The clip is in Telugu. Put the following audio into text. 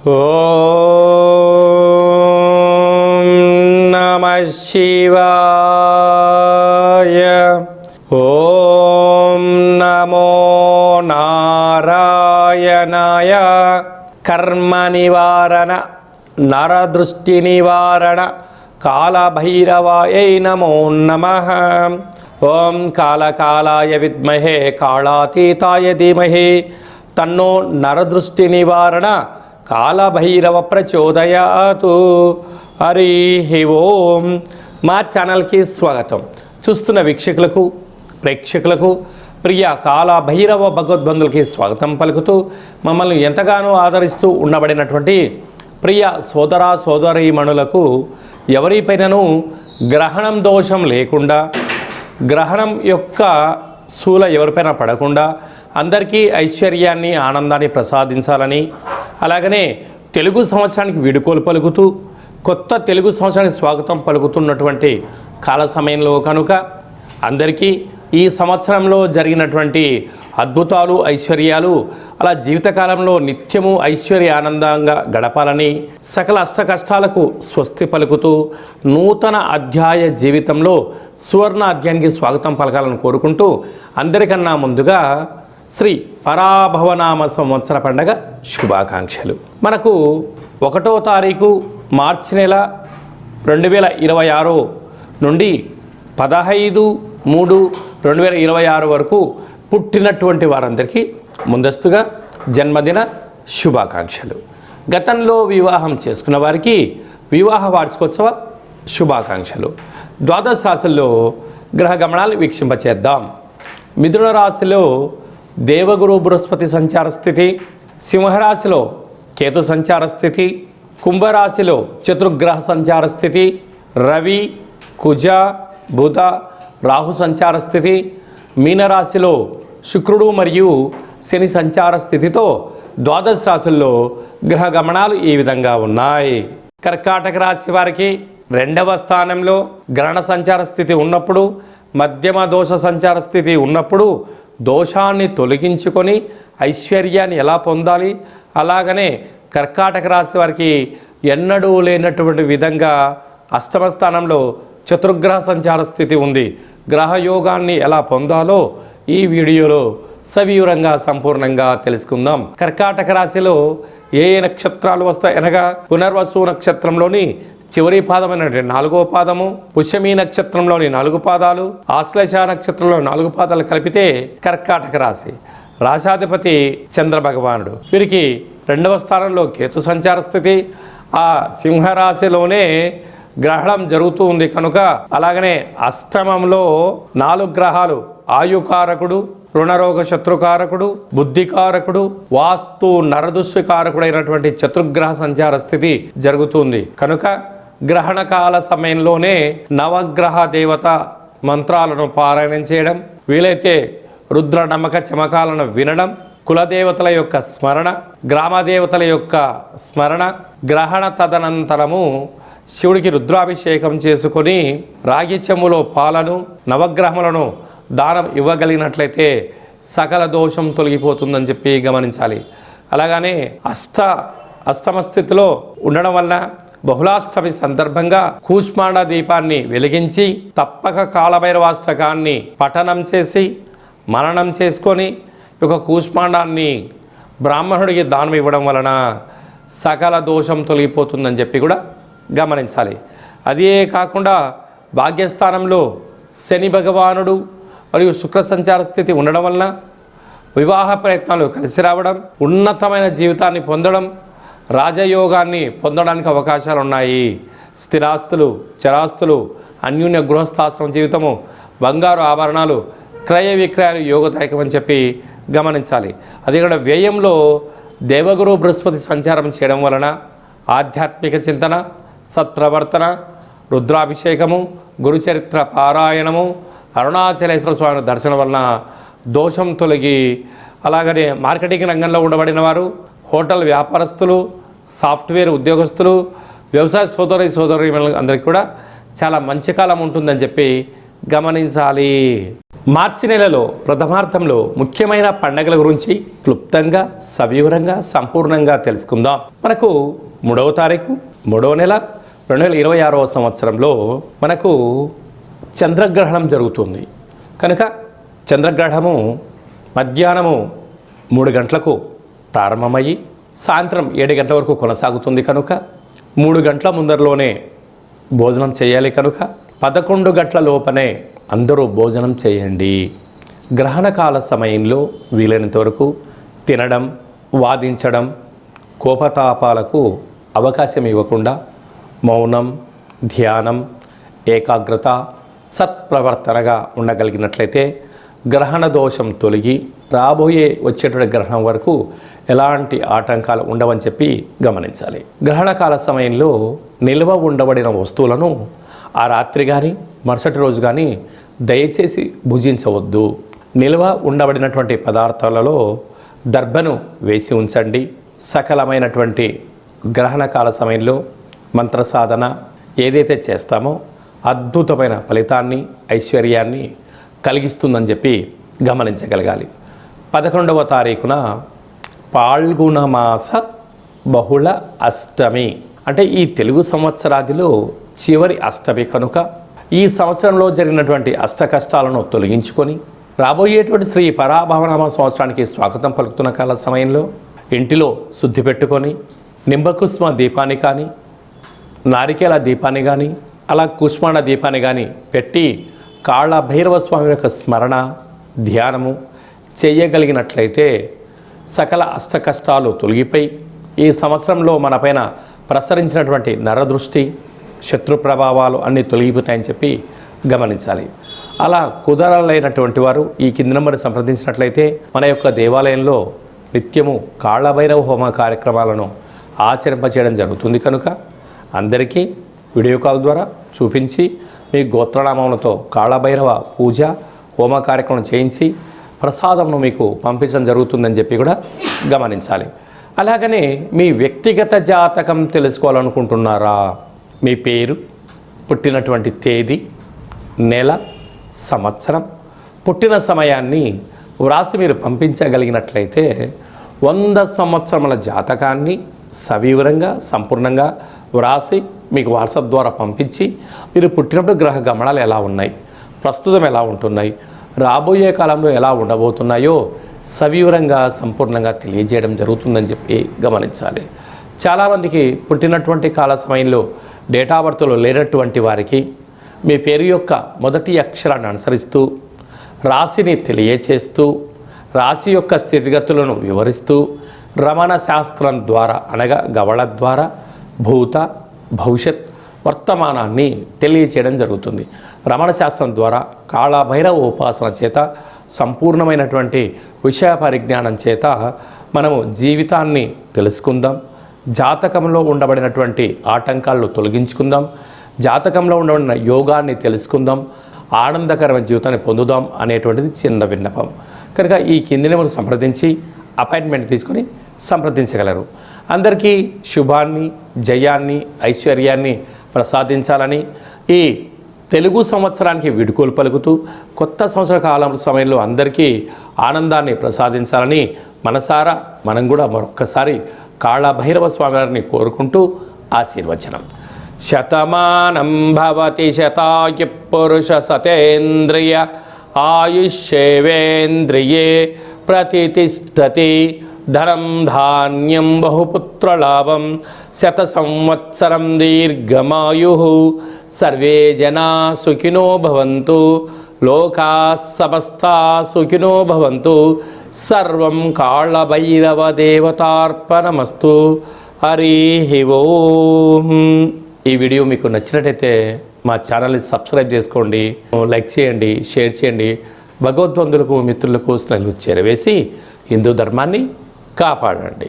ఓం నమః శివాయ. ఓం నమో నారాయణాయ. కర్మ నివారణ నరదృష్టి నివారణ కాళభైరవాయై నమో నమః. ఓం కాళకాళాయ విద్మహే కాళాతీతాయ ధీమహి తన్నో నరదృష్టి నివారణ కాళభైరవ ప్రచోదయాతు. హరి ఓం. మా ఛానల్కి స్వాగతం. చూస్తున్న వీక్షకులకు ప్రేక్షకులకు ప్రియ కాళభైరవ భగవద్బంధులకి స్వాగతం పలుకుతూ మమ్మల్ని ఎంతగానో ఆదరిస్తూ ఉండబడినటువంటి ప్రియ సోదర సోదరీమణులకు ఎవరిపైనను గ్రహణం దోషం లేకుండా, గ్రహణం యొక్క శూల ఎవరిపైన పడకుండా అందరికీ ఐశ్వర్యాన్ని ఆనందాన్ని ప్రసాదించాలని, అలాగనే తెలుగు సంవత్సరానికి వీడుకోలు పలుకుతూ కొత్త తెలుగు సంవత్సరానికి స్వాగతం పలుకుతున్నటువంటి కాల సమయంలో కనుక అందరికీ ఈ సంవత్సరంలో జరిగినటువంటి అద్భుతాలు ఐశ్వర్యాలు అలా జీవితకాలంలో నిత్యము ఐశ్వర్య ఆనందంగా గడపాలని, సకల అష్ట కష్టాలకు స్వస్తి పలుకుతూ నూతన అధ్యాయ జీవితంలో సువర్ణ అధ్యాయానికి స్వాగతం పలకాలని కోరుకుంటూ అందరికన్నా ముందుగా శ్రీ పరాభవనామ సంవత్సర పండగ శుభాకాంక్షలు. మనకు 1వ తారీఖు మార్చి నెల 2026 నుండి 15/3/2026 వరకు పుట్టినటువంటి వారందరికీ ముందస్తుగా జన్మదిన శుభాకాంక్షలు. గతంలో వివాహం చేసుకున్న వారికి వివాహ వార్షికోత్సవ శుభాకాంక్షలు. ద్వాదశ రాశుల్లో గ్రహ గమనాలు వీక్షింపచేద్దాం. మిథున రాశిలో దేవగురు బృహస్పతి సంచార స్థితి, సింహరాశిలో కేతు సంచార స్థితి, కుంభరాశిలో చతుర్గ్రహ సంచార స్థితి, రవి కుజ బుధ రాహు సంచార స్థితి, మీనరాశిలో శుక్రుడు మరియు శని సంచార స్థితితో ద్వాదశ రాశుల్లో గ్రహ గమనాలు ఈ విధంగా ఉన్నాయి. కర్కాటక రాశి వారికి 2వ స్థానంలో గ్రహణ సంచార స్థితి ఉన్నప్పుడు, మధ్యమ దోష సంచార స్థితి ఉన్నప్పుడు దోషాన్ని తొలగించుకొని ఐశ్వర్యాన్ని ఎలా పొందాలి, అలాగనే కర్కాటక రాశి వారికి ఎన్నడూ లేనటువంటి విధంగా అష్టమ స్థానంలో చతుర్గ్రహ సంచార స్థితి ఉంది. గ్రహయోగాన్ని ఎలా పొందాలో ఈ వీడియోలో సవివరంగా సంపూర్ణంగా తెలుసుకుందాం. కర్కాటక రాశిలో ఏ నక్షత్రాలు వస్తాయి అనగా పునర్వసు నక్షత్రంలోని చివరి పాదమైనటువంటి 4వ పాదము, పుష్యమీ నక్షత్రంలోని 4 పాదాలు, ఆశ్లేష నక్షత్రంలో 4 పాదాలు కలిపితే కర్కాటక రాశి. రాశాధిపతి చంద్ర భగవానుడు. వీరికి 2వ స్థానంలో కేతు సంచార స్థితి. ఆ సింహరాశిలోనే గ్రహణం జరుగుతూ ఉంది కనుక, అలాగనే అష్టమంలో 4 గ్రహాలు ఆయుకారకుడు, రుణరోగ శత్రుకారకుడు, బుద్ధికారకుడు, వాస్తు నరదృష్టికారకుడైనటువంటి చతుర్గ్రహ సంచార స్థితి జరుగుతుంది కనుక గ్రహణ కాల సమయంలోనే నవగ్రహ దేవత మంత్రాలను పారాయణం చేయడం, వీలైతే రుద్ర నమ్మక చమకాలను వినడం, కులదేవతల యొక్క స్మరణ, గ్రామదేవతల యొక్క స్మరణ, గ్రహణ తదనంతరము శివుడికి రుద్రాభిషేకం చేసుకొని రాగి చెంబులో పాలను నవగ్రహములను దానం ఇవ్వగలిగినట్లయితే సకల దోషం తొలగిపోతుందని చెప్పి గమనించాలి. అలాగనే అష్టమ స్థితిలో ఉండడం వల్ల బహుళాష్టమి సందర్భంగా కూష్మాండ దీపాన్ని వెలిగించి తప్పక కాళభైరవాష్టకాన్ని పఠనం చేసి మననం చేసుకొని ఒక కూష్మాండాన్ని బ్రాహ్మణుడికి దానం ఇవ్వడం వలన సకల దోషం తొలగిపోతుందని చెప్పి కూడా గమనించాలి. అదే కాకుండా భాగ్యస్థానంలో శని భగవానుడు మరియు శుక్ర సంచార స్థితి ఉండడం వలన వివాహ ప్రయత్నాలు కలిసి రావడం, ఉన్నతమైన జీవితాన్ని పొందడం, రాజయోగాన్ని పొందడానికి అవకాశాలు ఉన్నాయి. స్థిరాస్తులు, చరాస్తులు, అన్యూన్య గృహస్థాశ్రమ జీవితము, బంగారు ఆభరణాలు, క్రయ విక్రయాలు యోగదాయకమని చెప్పి గమనించాలి. అది కూడా వ్యయంలో దేవగురు బృహస్పతి సంచారం చేయడం వలన ఆధ్యాత్మిక చింతన, సత్ప్రవర్తన, రుద్రాభిషేకము, గురుచరిత్ర పారాయణము, అరుణాచలేశ్వర స్వామి దర్శనం వలన దోషం తొలగి, అలాగనే మార్కెటింగ్ రంగంలో ఉండబడిన వారు, హోటల్ వ్యాపారస్తులు, సాఫ్ట్వేర్ ఉద్యోగస్తులు, వ్యవసాయ సోదరి అందరికీ కూడా చాలా మంచి కాలం ఉంటుందని చెప్పి గమనించాలి. మార్చి నెలలో ప్రథమార్థంలో ముఖ్యమైన పండగల గురించి క్లుప్తంగా సవివరంగా సంపూర్ణంగా తెలుసుకుందాం. మనకు 3వ తారీఖు 3వ నెల 2026వ సంవత్సరంలో మనకు చంద్రగ్రహణం జరుగుతుంది కనుక చంద్రగ్రహణము మధ్యాహ్నము 3 గంటలకు ప్రారంభమయ్యి సాయంత్రం 7 గంటల వరకు కొనసాగుతుంది కనుక 3 గంటల ముందరలోనే భోజనం చేయాలి కనుక 11 గంటల లోపనే అందరూ భోజనం చేయండి. గ్రహణకాల సమయంలో వీలైనంత వరకు తినడం, వాదించడం, కోపతాపాలకు అవకాశం ఇవ్వకుండా మౌనం, ధ్యానం, ఏకాగ్రత, సత్ప్రవర్తనగా ఉండగలిగినట్లయితే గ్రహణ దోషం తొలగి రాబోయే వచ్చేటువంటి గ్రహణం వరకు ఎలాంటి ఆటంకాలు ఉండవని చెప్పి గమనించాలి. గ్రహణకాల సమయంలో నిల్వ ఉండబడిన వస్తువులను ఆ రాత్రి కానీ మరుసటి రోజు కానీ దయచేసి భుజించవద్దు. నిల్వ ఉండబడినటువంటి పదార్థాలలో దర్భను వేసి ఉంచండి. సకలమైనటువంటి గ్రహణకాల సమయంలో మంత్ర సాధన ఏదైతే చేస్తామో అద్భుతమైన ఫలితాన్ని, ఐశ్వర్యాన్ని కలిగిస్తుందని చెప్పి గమనించగలగాలి. 11వ తారీఖున పాల్గొన మాస బహుళ అష్టమి అంటే ఈ తెలుగు సంవత్సరాదిలో చివరి అష్టమి కనుక ఈ సంవత్సరంలో జరిగినటువంటి అష్ట కష్టాలను తొలగించుకొని రాబోయేటువంటి శ్రీ పరాభవనామ సంవత్సరానికి స్వాగతం పలుకుతున్న కాల సమయంలో ఇంటిలో శుద్ధి పెట్టుకొని నింబకుస్మ దీపాన్ని కానీ, నారికేల దీపాన్ని కానీ, అలా కుష్మాండ దీపాన్ని కానీ పెట్టి కాళ్ళ భైరవ స్వామి యొక్క స్మరణ, ధ్యానము చేయగలిగినట్లయితే సకల అష్ట కష్టాలు తొలగిపోయి ఈ సంవత్సరంలో మనపైన ప్రసరించినటువంటి నరదృష్టి, శత్రు ప్రభావాలు అన్నీ తొలగిపోతాయని చెప్పి గమనించాలి. అలా కుదరలేనటువంటి వారు ఈ కింది నెంబర్ సంప్రదించినట్లయితే మన యొక్క దేవాలయంలో నిత్యము కాళ్ళభైరవ హోమ కార్యక్రమాలను ఆచరింపచేయడం జరుగుతుంది కనుక అందరికీ వీడియో కాల్ ద్వారా చూపించి మీ గోత్రనామములతో కాళ్ళభైరవ పూజ హోమ కార్యక్రమం చేయించి ప్రసాదంను మీకు పంపించడం జరుగుతుందని చెప్పి కూడా గమనించాలి. అలాగనే మీ వ్యక్తిగత జాతకం తెలుసుకోవాలనుకుంటున్నారా? మీ పేరు, పుట్టినటువంటి తేదీ, నెల, సంవత్సరం, పుట్టిన సమయాన్ని వ్రాసి మీరు పంపించగలిగినట్లయితే 100 సంవత్సరముల జాతకాన్ని సవివరంగా సంపూర్ణంగా వ్రాసి మీకు వాట్సాప్ ద్వారా పంపించి మీరు పుట్టినప్పుడు గ్రహ గమనాలు ఎలా ఉన్నాయి, ప్రస్తుతం ఎలా ఉంటున్నాయి, రాబోయే కాలంలో ఎలా ఉండబోతున్నాయో సవివరంగా సంపూర్ణంగా తెలియజేయడం జరుగుతుందని చెప్పి గమనించాలి. చాలామందికి పుట్టినటువంటి కాల సమయంలో డేటా బర్త్లో లేనటువంటి వారికి మీ పేరు యొక్క మొదటి అక్షరాన్ని అనుసరిస్తూ రాశిని తెలియచేస్తూ రాశి యొక్క స్థితిగతులను వివరిస్తూ రమణ శాస్త్రం ద్వారా అనగా గవళ ద్వారా భూత భవిష్యత్ వర్తమానాన్ని తెలియచేయడం జరుగుతుంది. రమణ శాస్త్రం ద్వారా కాళభైరవ ఉపాసన చేత సంపూర్ణమైనటువంటి విషయ పరిజ్ఞానం చేత మనము జీవితాన్ని తెలుసుకుందాం. జాతకంలో ఉండబడినటువంటి ఆటంకాలను తొలగించుకుందాం. జాతకంలో ఉండబడిన యోగాన్ని తెలుసుకుందాం. ఆనందకరమైన జీవితాన్ని పొందుదాం అనేటువంటిది చిన్న విన్నపం. కనుక ఈ కింది నెంబర్ను సంప్రదించి అపాయింట్మెంట్ తీసుకొని సంప్రదించగలరు. అందరికీ శుభాన్ని, జయాన్ని, ఐశ్వర్యాన్ని ప్రసాదించాలని ఈ తెలుగు సంవత్సరానికి వీడుకోలు పలుకుతూ కొత్త సంవత్సర కాలం సమయంలో అందరికీ ఆనందాన్ని ప్రసాదించాలని మనసారా మనం కూడా మరొక్కసారి కాళభైరవ స్వామి వారిని కోరుకుంటూ ఆశీర్వచనం. శతమానం భవతి శతాయు పురుష సతేంద్రియ ఆయుష్యేవేంద్రియే ప్రతిష్టతి ధనం ధాన్యం బహుపుత్రలాభం శత సంవత్సరం దీర్ఘమాయు సర్వే జనా సుఖినో భవంతు లోకా సమస్తా సుఖినో భవంతు సర్వం కాళభైరవ దేవతార్పణమస్తు. హరి ఓం. ఈ వీడియో మీకు నచ్చినట్టయితే మా ఛానల్ని సబ్స్క్రైబ్ చేసుకోండి, లైక్ చేయండి, షేర్ చేయండి. భగవద్బంధులకు, మిత్రులకు స్నేహితులకు చేరవేసి హిందూ ధర్మాన్ని కాపాడండి.